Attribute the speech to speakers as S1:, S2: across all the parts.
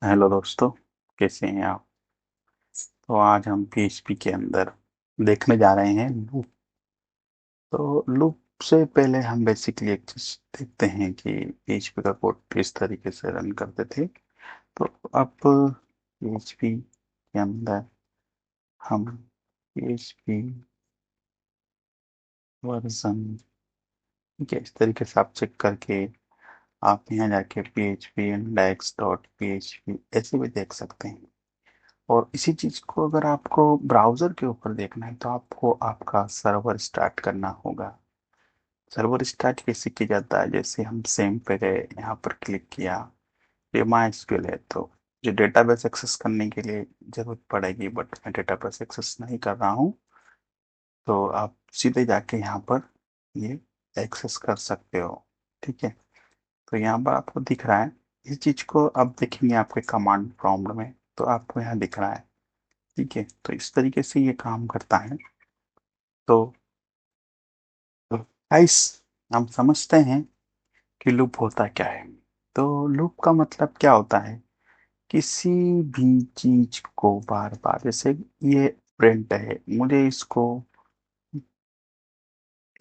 S1: Hello दोस्तों, कैसे हैं आप? तो आज हम पीएचपी के अंदर देखने जा रहे हैं लूप। तो लूप से पहले हम बेसिकली एक चीज देखते हैं कि पीएचपी का कोड किस तरीके से रन करते थे। तो अब पीएचपी के अंदर हम पीएचपी वर्जन, ठीक है, इस तरीके से आप चेक करके आप यहाँ जाके php index डॉट php ऐसे भी देख सकते हैं। और इसी चीज को अगर आपको ब्राउजर के ऊपर देखना है तो आपको आपका सर्वर स्टार्ट करना होगा। सर्वर स्टार्ट कैसे किया जाता है? जैसे हम सेम पे गए, यहाँ पर क्लिक किया, ये MySQL है तो जो डेटाबेस एक्सेस करने के लिए जरूरत पड़ेगी, बट मैं डेटाबेस एक्सेस नहीं कर रहा हूँ। तो आप सीधे जाके यहाँ पर ये एक्सेस कर सकते हो। ठीक है, तो यहाँ पर आपको दिख रहा है। इस चीज को आप देखेंगे आपके कमांड प्रॉम्प्ट में, तो आपको यहाँ दिख रहा है। ठीक है, तो इस तरीके से ये काम करता है। तो गाइस, हम समझते हैं कि लूप होता क्या है। तो लूप का मतलब क्या होता है? किसी भी चीज को बार बार, जैसे ये प्रिंट है, मुझे इसको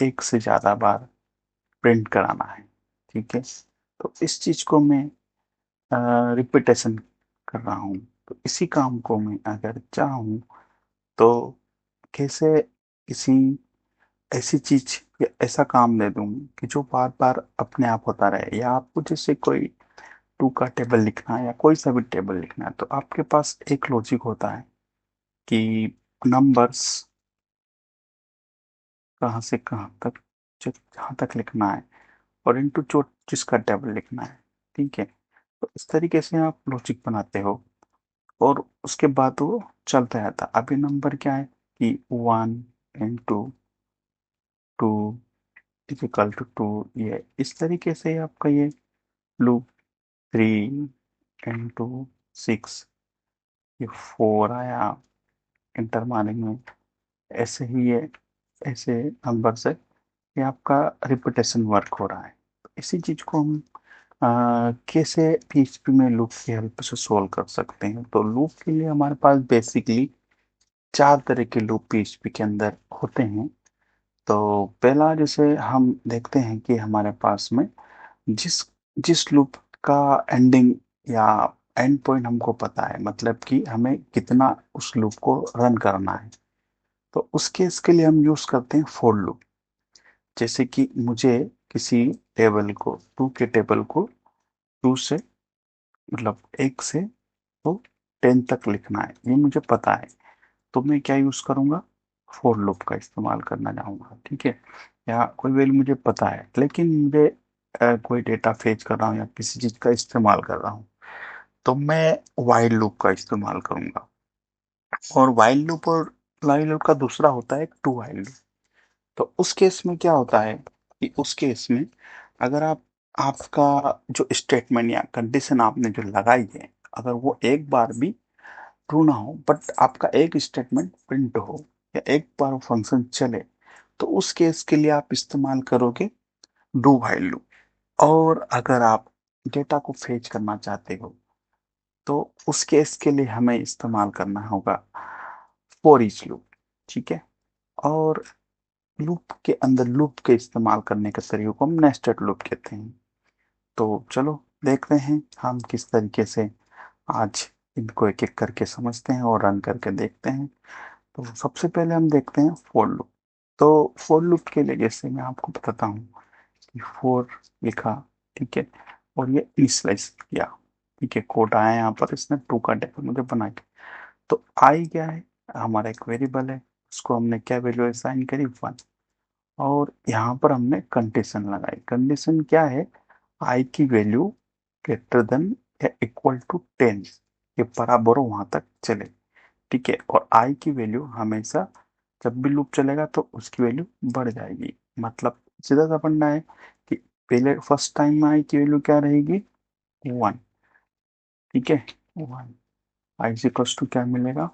S1: एक से ज्यादा बार प्रिंट कराना है। ठीक है, तो इस चीज को मैं रिपीटेशन कर रहा हूँ। तो इसी काम को मैं अगर चाहूँ तो कैसे किसी ऐसी चीज या ऐसा काम दे दूं कि जो बार बार अपने आप होता रहे, या आपको जैसे कोई टू का टेबल लिखना है या कोई सा भी टेबल लिखना है, तो आपके पास एक लॉजिक होता है कि नंबर्स कहाँ से कहाँ तक, जहाँ तक लिखना है, और इनटू जो जिसका टेबल लिखना है। ठीक है, तो इस तरीके से आप लॉजिक बनाते हो और उसके बाद वो चलता रहता। अभी नंबर क्या है कि 1 into 2 इजिकल टू 2, ये इस तरीके से आपका ये लूप 3 into 6, ये 4 आया इंटर मारेंगे, ऐसे ही ये ऐसे नंबर से ये आपका रिपीटेशन वर्क हो रहा है। तो इसी चीज को हम कैसे पीएचपी में लूप की हेल्प से सोल्व कर सकते हैं? तो लूप के लिए हमारे पास बेसिकली 4 तरह के लूप पीएचपी के अंदर होते हैं। तो पहला जैसे हम देखते हैं कि हमारे पास में जिस जिस लूप का एंडिंग या एंड पॉइंट हमको पता है, मतलब कि हमें कितना उस लूप को रन करना है, तो उस केस के लिए हम यूज करते हैं फॉर लूप। जैसे कि मुझे किसी टेबल को, टू के टेबल को टू से, मतलब 1 से तो 10 तक लिखना है, ये मुझे पता है। तो मैं क्या यूज करूंगा? फॉर लूप का इस्तेमाल करना चाहूंगा। ठीक है, या कोई वैल्यू मुझे पता है लेकिन मुझे कोई डेटा फेच कर रहा हूँ या किसी चीज का इस्तेमाल कर रहा हूँ, तो मैं वाइल लूप का इस्तेमाल करूंगा। और वाइल लूप और वाइल लूप का दूसरा होता है टू वाइल लूप। तो उस केस में क्या होता है कि उस केस में अगर आप, आपका जो स्टेटमेंट या कंडीशन आपने जो लगाई है, अगर वो एक बार भी ट्रू ना हो, बट आपका एक स्टेटमेंट प्रिंट हो या एक बार फंक्शन चले, तो उस केस के लिए आप इस्तेमाल करोगे डू व्हाइल लूप। और अगर आप डेटा को फेच करना चाहते हो, तो उस केस के लिए हमें इस्तेमाल करना होगा फॉर ईच लूप। ठीक है, और लूप के अंदर लूप के इस्तेमाल करने के तरीके को हम नेस्टेड लूप कहते हैं। तो चलो देखते हैं हम किस तरीके से आज इनको एक एक करके समझते हैं और रन करके देखते हैं। तो सबसे पहले हम देखते हैं फॉर लूप। तो फॉर लूप के लिए जैसे मैं आपको बताता हूँ कि फॉर लिखा, ठीक है, और ये इनिशियलाइज किया। ठीक है, कोड आया यहाँ पर, इसने टू का टेबल मुझे बना के। तो आई क्या है? हमारा एक वेरिएबल है, उसको हमने क्या वैल्यू असाइन करी? 1। और यहाँ पर हमने कंडीशन लगाई। कंडीशन क्या है? आई की वैल्यू ग्रेटर देन या इक्वल टू 10, ये बराबर हो वहां तक चले। ठीक है, और आई की वैल्यू हमेशा, जब भी लूप चलेगा तो उसकी वैल्यू बढ़ जाएगी। मतलब सीधा सा फंडा है कि पहले फर्स्ट टाइम में आई की वैल्यू क्या रहेगी? 1। ठीक है, 1। आई इक्वल्स टू क्या मिलेगा?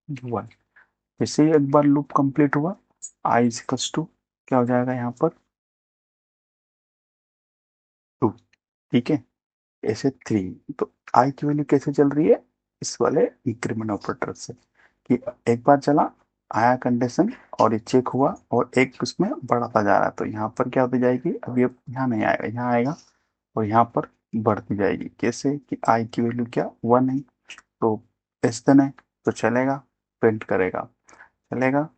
S1: 1। जैसे ही एक बार लूप कंप्लीट हुआ, आई इक्वल्स टू क्या हो जाएगा यहाँ पर? 2। ठीक है, ऐसे 3। तो आई की वैल्यू कैसे चल रही है, इस वाले इंक्रीमेंट ऑपरेटर से, कि एक बार चला, आया कंडीशन, और ये चेक हुआ, और एक उसमें बढ़ता जा रहा है, तो यहाँ पर क्या होती जाएगी, अभी अब यहाँ नहीं आएगा, यहाँ आएगा, और यहाँ पर बढ़ती जाएगी। कैसे कि आई की वैल्यू क्या 1 है, तो इस दिन है, तो चलेगा, प्रिंट करेगा, चलेगा,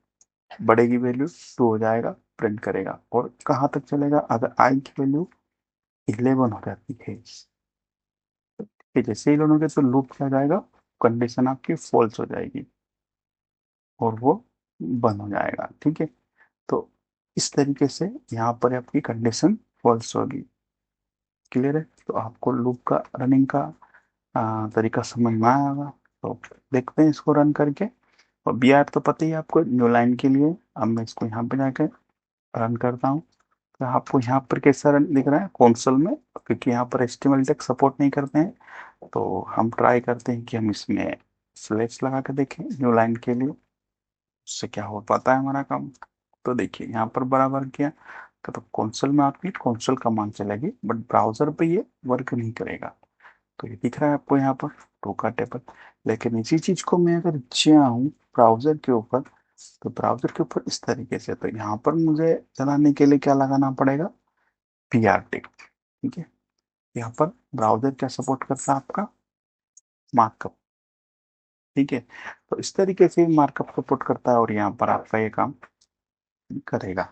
S1: बढ़ेगी वैल्यू 2 हो जाएगा, प्रिंट करेगा। और कहाँ तक चलेगा, अगर आई की वैल्यू 11 हो जाती है, कि जैसे ही दोनों के, तो लूप क्या हो जाएगा, कंडीशन आपकी फॉल्स हो जाएगी, और वो बंद हो जाएगा। ठीक है, तो इस तरीके से यहाँ पर आपकी कंडीशन फॉल्स होगी। क्लियर है, तो आपको लूप का रनिंग का तरीका समझ में आएगा। तो देखते हैं इसको रन करके। और बी आर तो पता ही है आपको, न्यू लाइन के लिए। अब मैं इसको यहाँ पे जाके रन करता हूँ, तो आपको यहाँ पर कैसा रन दिख रहा है कंसोल में, क्योंकि यहाँ पर HTML टैग सपोर्ट नहीं करते हैं। तो हम ट्राई करते हैं कि हम इसमें स्लैश लगा के देखें न्यू लाइन के लिए, उससे क्या हो पाता है हमारा काम। तो देखिए यहाँ पर बराबर किया, तो कंसोल में आपकी कंसोल कमांड चलेगी, बट ब्राउजर पे ये वर्क नहीं करेगा। तो ये दिख रहा है आपको यहाँ पर टोका टेबल। लेकिन इसी चीज को मैं अगर चाहूँ ब्राउजर के ऊपर, तो ब्राउजर के ऊपर इस तरीके से, तो यहाँ पर मुझे चलाने के लिए क्या लगाना पड़ेगा, PRT। ठीक है, यहाँ पर ब्राउजर क्या सपोर्ट करता है आपका, मार्कअप। ठीक है, तो इस तरीके से मार्कअप सपोर्ट करता है, और यहाँ पर आपका ये काम करेगा।